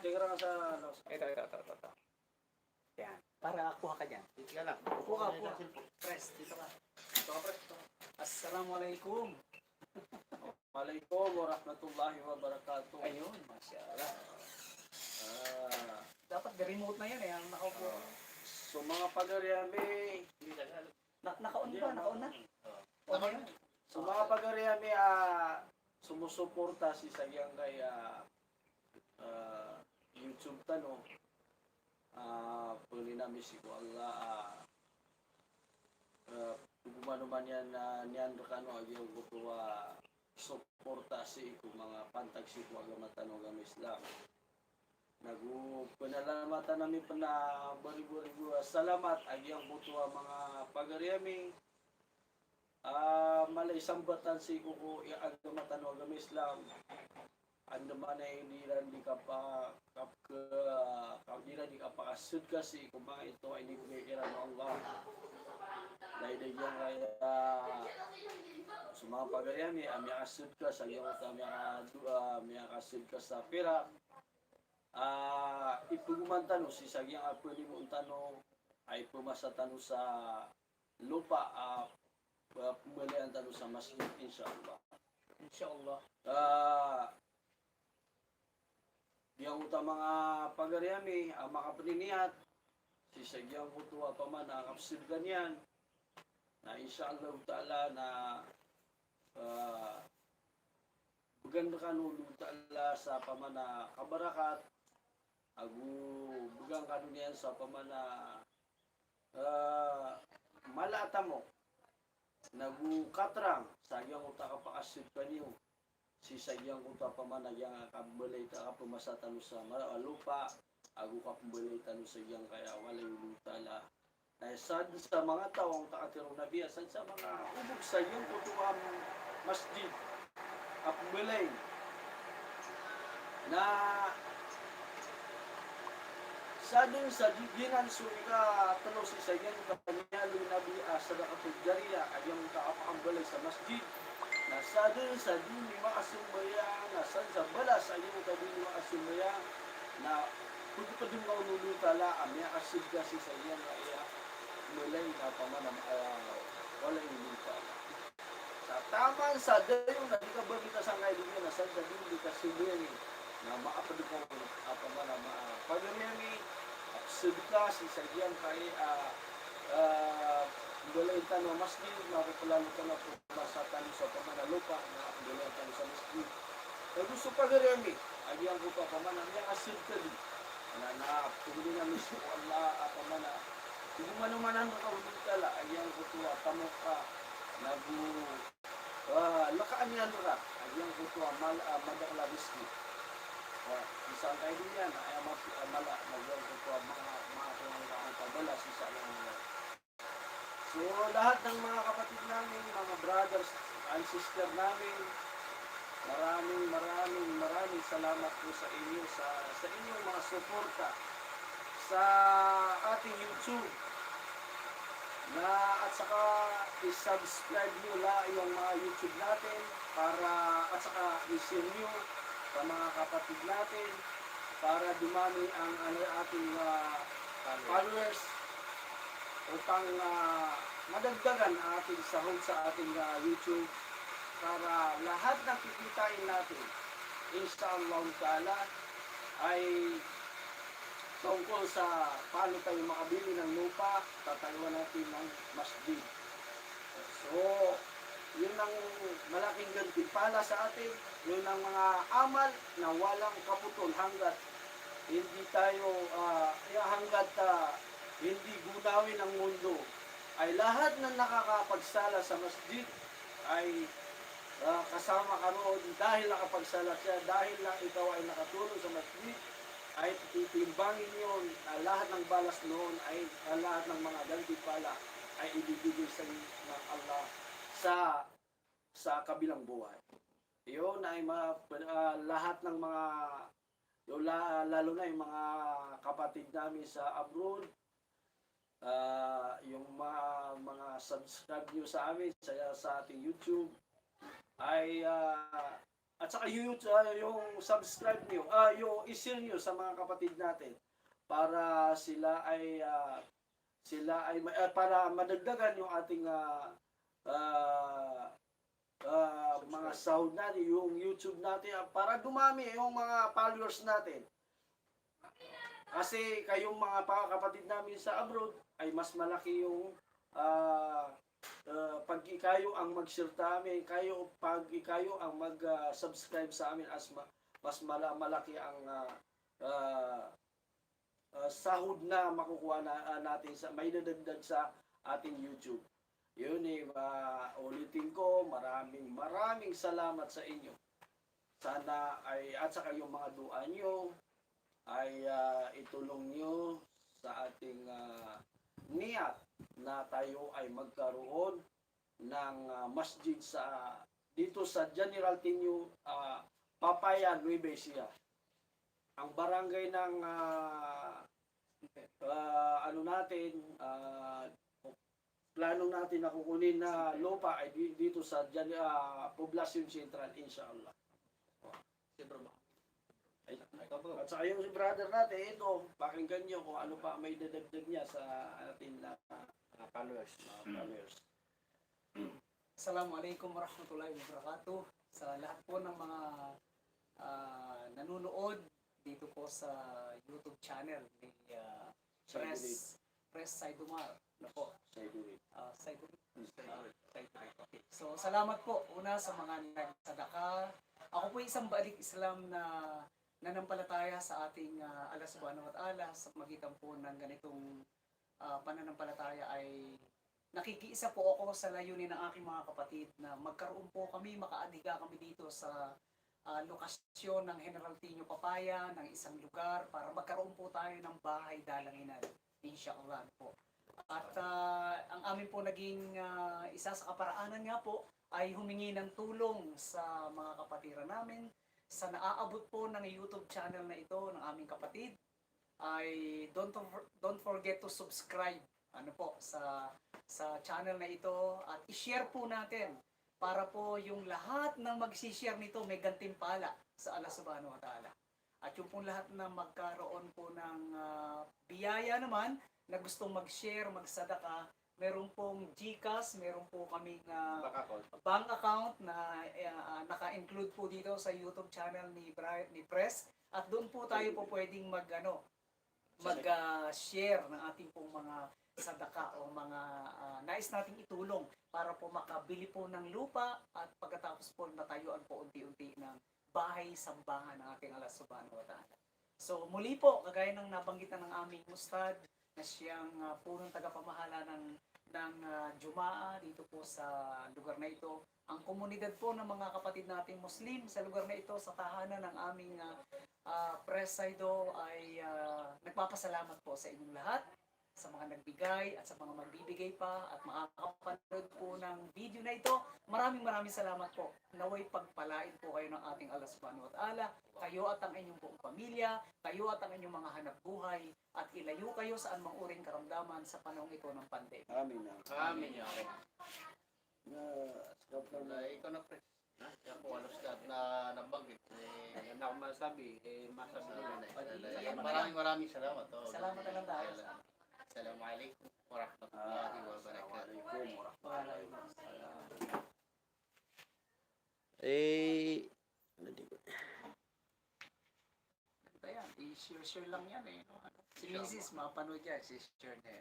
Diyan ka lang sa Los. Ito. Yan. Para kuha ka dyan. Dito ka lang. Kuha. Press, dito ka. Ito ka, pre. Assalamualaikum. Waalaikum warahmatullahi wabarakatuh. Ayun, masyaallah. Dapat remote na yan eh, ang nakaupo. So mga pag-aryami, Nakaon ba? Nakaon na? O na yun? so mga pag-aryami, sumusuporta si Sagyang kay YouTube tanong. Pwede namin si ko Allah gumano man yan niyan kano agyo gutuwa suporta si ko mga pantag si ko aga matanong ang Islam. Panalamatan namin pa na bari-bari salamat agyang butuwa mga pag-aryami. Malay sambatan si ko aga matanong ang Islam. Anda mana hindi di kapakasud kasi kung mga ito ay hindi kumikiran ng Allah. Dahil diyan kaya sa mga pag-aryami, may kasud ka sa iyong may kasud ka sa pira. Ipuguman tanong si Sagyang pwede mo tanong ay pumasa tanong sa lupa pumalian tanong sa masjid inshallah. Inshallah. Yang utama mga pag-aryami, makapaniniyat, si Sagyang Butuwa pa man, nakakapsil ganyan, na inshallah ta'ala na bugan kanulu ta'ala sa pamana kabarakat, bugang kanunian sa pamana malata mo, katrang, Sagyang uta kapakasid kanyo, si Sagyang uta pamanayang kabalay ta kapumasatan sa lupa agu kabalay tanu Sagyang kaya walay lutala na sad sa mga taong takatirong nabiya sad sa mga ubog Sagyang kutuam masjid kabalay na sadin sa diginan surga tanu si Sagyang kapanyalo nabi sa katujariya ayang kaapakambalay sa masjid. Nasadin sa dini makasumbaya, nasad sa balas sa iyo ka dini makasumbaya, na kung pa din maunulutala, amya asid kasi sa iya nga iya, mulay na pamanam wala inulutala. Sa taman sa dayo na di ka ba kita sa ngayon niya, nasad sa dini kasumbaya na maapad ko pamanam paganyami, asid kasi sa iya kay Bulay tanong masjid, mapapalalo ka na pumasatan sa pamanalupa na bulay tanong sa masjid. Kaya gusto pag-aryami, agyang ko pa pamana, agyang asid ka din. Na pumili na mismo Allah pamana. Kung manumanan ka ulit kala, agyang ko tuwa, tamok ka, lakaan yan ka, agyang ko tuwa, madakla bisni. Isang kayo din yan, ay mala, agyang ko tuwa, mga tungang pabala, sisa lang nila. So lahat ng mga kapatid namin, mga brothers and sister namin, maraming salamat po sa inyo, sa inyong mga suporta sa ating YouTube at saka i-subscribe nyo yung mga YouTube natin at saka i-share nyo sa mga kapatid natin para dumami ang ating followers upang madagdagan ang ating sahod sa ating YouTube para lahat ng kikitain natin inshallah ta'ala ay tungkol sa paano tayo makabili ng lupa, tatayuan natin ng masjid. So, yun ang malaking gantimpala sa atin, yun ang mga amal na walang kaputol hanggat hindi tayo hindi gunawin ang mundo, ay lahat ng nakakapagsala sa masjid ay kasama ka roon dahil nakapagsala siya, dahil lang ikaw ay nakatulong sa masjid, ay titimbangin yun, lahat ng balas noon ay lahat ng mga gantimpala ay ibibigay sa ng Allah sa kabilang buhay. Yun ay lahat ng mga lalo na yung mga kapatid namin sa abroad, yung mga subscribe nyo sa amin sa ating YouTube ay at saka yung subscribe nyo, yung i-share nyo sa mga kapatid natin para para madagdagan yung ating mga sahod natin, yung YouTube natin, para dumami yung mga followers natin. Kasi kayong mga kapatid namin sa abroad ay mas malaki yung pag ikayo ang mag-share sa amin, pag ikayo ang mag-subscribe sa amin, mas malaki ang sahod na makukuha natin may dadagdag sa ating YouTube. Yun ulitin ko, maraming salamat sa inyo. Sana at saka yung mga dua nyo ay itulong nyo sa ating niyat na tayo ay magkaroon ng masjid dito sa General Tinio, Papaya, Nueva Ecija. Ang barangay ng plano natin na kukunin na lupa ay dito sa Poblacion Central, inshallah. At saka yung brother natin, ito, pakinggan nyo kung ano pa may dadagdag niya sa ating followers. Assalamualaikum warahmatullahi wabarakatuh. Sa lahat po ng mga nanonood dito po sa YouTube channel ni Press Saidumar. Ano po? Saidurit. Okay. So, salamat po una sa mga nagsadaka. Ako po isang balik Islam na nanampalataya sa ating Allah Subhanahu wa Ta'ala sa magitan po ng ganitong pananampalataya ay nakikiisa po ako sa layunin ng aking mga kapatid na magkaroon po kami, makaadiga kami dito sa lokasyon ng General Tinio Papaya, ng isang lugar para magkaroon po tayo ng bahay dalanginan. Inshallah po. At ang amin po naging isa sa kaparaanan nga po ay humingi ng tulong sa mga kapatiran namin sa naaabot po ng YouTube channel na ito ng aming kapatid. Ay don't forget to subscribe sa channel na ito at i-share po natin para po yung lahat ng mag-share nito may gantimpala sa Allah Subhanahu wa Ta'ala. At yung pong lahat na magkaroon po ng biyaya naman na gustong mag-share, magsadaka, meron pong GCash, meron po kaming bank account na naka-include po dito sa YouTube channel ni Press at doon po tayo po pwedeng mag-share ng ating pong mga sadaka o mga nais nating itulong para po makabili po ng lupa at pagkatapos po matayuan po unti-unti ng bahay-sambahan ng ating Allah Subhanahu wa Ta'ala. So muli po, kagaya ng nabanggitan ng aming Ustad na siyang punong tagapamahala ng Jumaa dito po sa lugar na ito. Ang komunidad po ng mga kapatid nating Muslim sa lugar na ito, sa tahanan ng aming Press Saido ay nagpapasalamat po sa inyong lahat, sa mga nagbigay at sa mga magbibigay pa at makakapanood po ng video na ito. Maraming salamat po. Naway pagpalain po kayo ng ating Allah Subhanahu wa Ta'ala, kayo at ang inyong buong pamilya, kayo at ang inyong mga hanap buhay, at ilayo kayo sa anumang uring karamdaman sa panahong ito ng pandemya. Amin. Amin ya Allah. Ikaw na, pre. Yan po ano na nabanggit. Yan ako masabi nila. Maraming salamat. Salamat na lang tayo. Assalamualaikum warahmatullahi wabarakatuh. Ayan, i-share lang yan eh. Si Mrs. mapanood yan, si share niya yan.